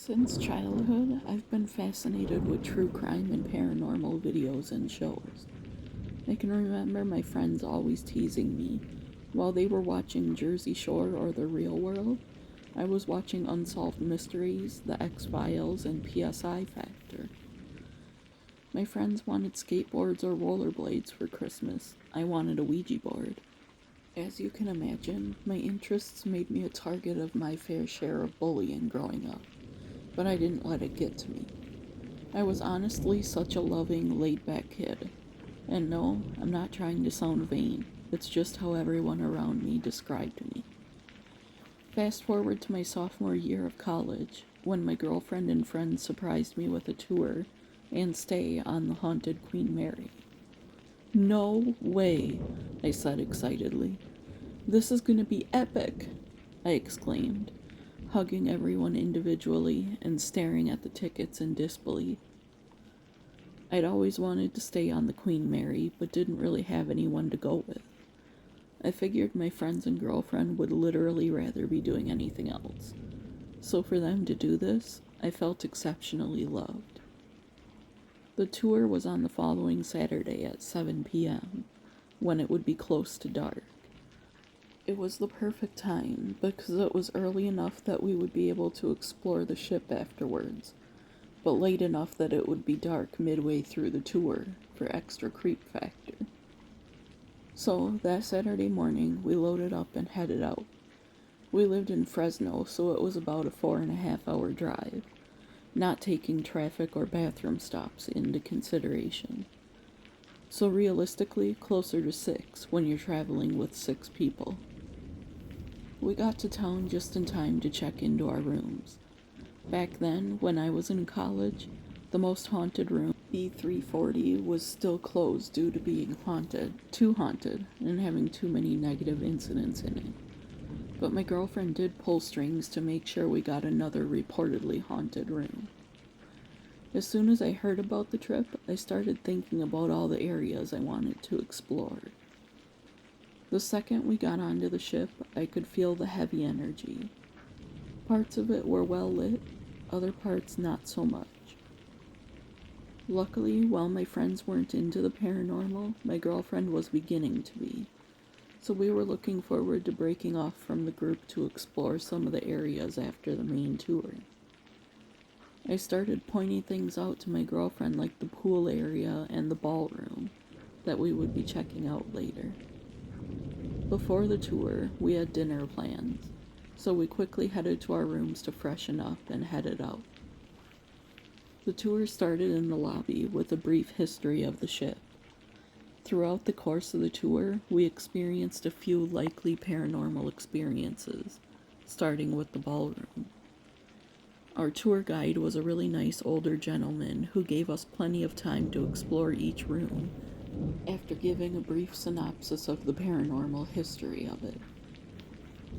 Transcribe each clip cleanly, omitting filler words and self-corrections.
Since childhood, I've been fascinated with true crime and paranormal videos and shows. I can remember my friends always teasing me. While they were watching Jersey Shore or The Real World, I was watching Unsolved Mysteries, The X-Files, and PSI Factor. My friends wanted skateboards or rollerblades for Christmas. I wanted a Ouija board. As you can imagine, my interests made me a target of my fair share of bullying growing up, but I didn't let it get to me. I was honestly such a loving, laid-back kid. And no, I'm not trying to sound vain. It's just how everyone around me described me. Fast forward to my sophomore year of college, when my girlfriend and friends surprised me with a tour and stay on the haunted Queen Mary. "No way," I said excitedly. "This is gonna be epic," I exclaimed, hugging everyone individually and staring at the tickets in disbelief. I'd always wanted to stay on the Queen Mary, but didn't really have anyone to go with. I figured my friends and girlfriend would literally rather be doing anything else. So for them to do this, I felt exceptionally loved. The tour was on the following Saturday at 7 p.m., when it would be close to dark. It was the perfect time because it was early enough that we would be able to explore the ship afterwards, but late enough that it would be dark midway through the tour for extra creep factor. So that Saturday morning, we loaded up and headed out. We lived in Fresno, so it was about a 4.5 hour drive, not taking traffic or bathroom stops into consideration. So realistically, closer to 6 when you're traveling with 6 people. We got to town just in time to check into our rooms. Back then, when I was in college, the most haunted room, B340, was still closed due to being too haunted, and having too many negative incidents in it. But my girlfriend did pull strings to make sure we got another reportedly haunted room. As soon as I heard about the trip, I started thinking about all the areas I wanted to explore. The second we got onto the ship, I could feel the heavy energy. Parts of it were well lit, other parts not so much. Luckily, while my friends weren't into the paranormal, my girlfriend was beginning to be, so we were looking forward to breaking off from the group to explore some of the areas after the main tour. I started pointing things out to my girlfriend like the pool area and the ballroom that we would be checking out later. Before the tour, we had dinner plans, so we quickly headed to our rooms to freshen up and headed out. The tour started in the lobby with a brief history of the ship. Throughout the course of the tour, we experienced a few likely paranormal experiences, starting with the ballroom. Our tour guide was a really nice older gentleman who gave us plenty of time to explore each room, after giving a brief synopsis of the paranormal history of it.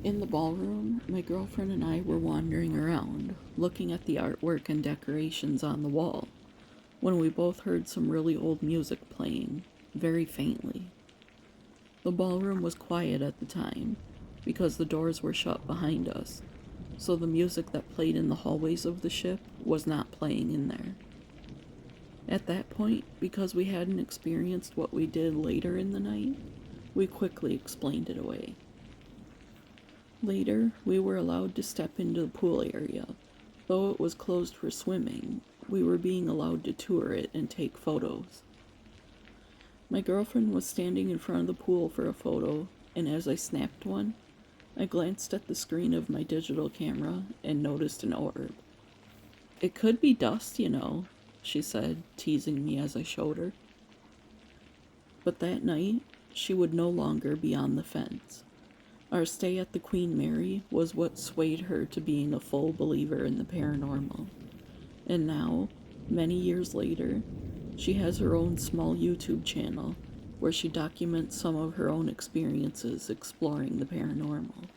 In the ballroom, my girlfriend and I were wandering around, looking at the artwork and decorations on the wall, when we both heard some really old music playing, very faintly. The ballroom was quiet at the time, because the doors were shut behind us, so the music that played in the hallways of the ship was not playing in there. At that point, because we hadn't experienced what we did later in the night, we quickly explained it away. Later, we were allowed to step into the pool area. Though it was closed for swimming, we were being allowed to tour it and take photos. My girlfriend was standing in front of the pool for a photo, and as I snapped one, I glanced at the screen of my digital camera and noticed an orb. "It could be dust, she said, teasing me as I showed her. But that night, she would no longer be on the fence. Our stay at the Queen Mary was what swayed her to being a full believer in the paranormal. And now, many years later, she has her own small YouTube channel where she documents some of her own experiences exploring the paranormal.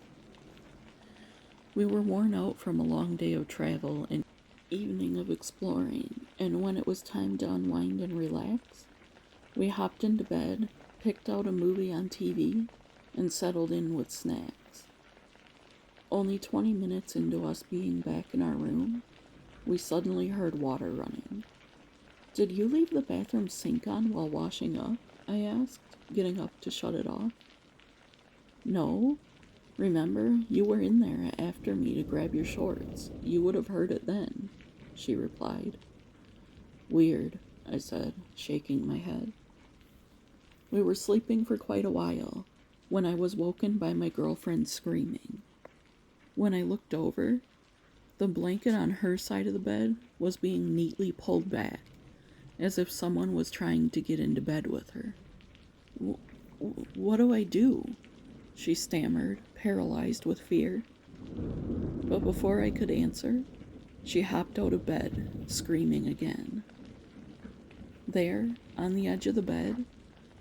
We were worn out from a long day of travel and evening of exploring, and when it was time to unwind and relax, we hopped into bed, picked out a movie on TV, and settled in with snacks. Only 20 minutes into us being back in our room, we suddenly heard water running. "Did you leave the bathroom sink on while washing up?" I asked, getting up to shut it off. "No. Remember, you were in there after me to grab your shorts. You would have heard it then," she replied. "Weird," I said, shaking my head. We were sleeping for quite a while when I was woken by my girlfriend screaming. When I looked over, the blanket on her side of the bed was being neatly pulled back, as if someone was trying to get into bed with her. What do I do?" she stammered, paralyzed with fear. But before I could answer, she hopped out of bed, screaming again. There, on the edge of the bed,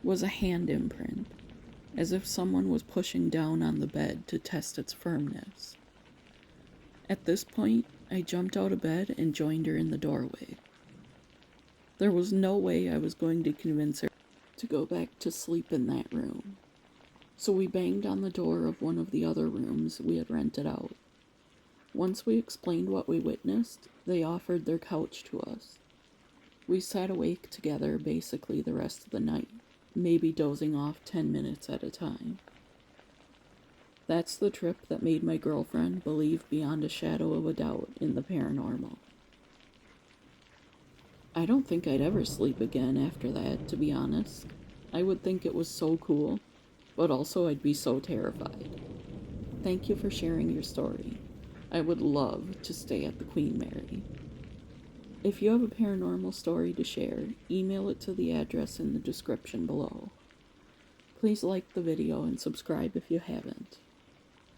was a hand imprint, as if someone was pushing down on the bed to test its firmness. At this point, I jumped out of bed and joined her in the doorway. There was no way I was going to convince her to go back to sleep in that room. So we banged on the door of one of the other rooms we had rented out. Once we explained what we witnessed, they offered their couch to us. We sat awake together basically the rest of the night, maybe dozing off 10 minutes at a time. That's the trip that made my girlfriend believe beyond a shadow of a doubt in the paranormal. I don't think I'd ever sleep again after that, to be honest. I would think it was so cool, but also I'd be so terrified. Thank you for sharing your story. I would love to stay at the Queen Mary. If you have a paranormal story to share, email it to the address in the description below. Please like the video and subscribe if you haven't.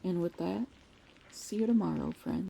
And with that, see you tomorrow, friends.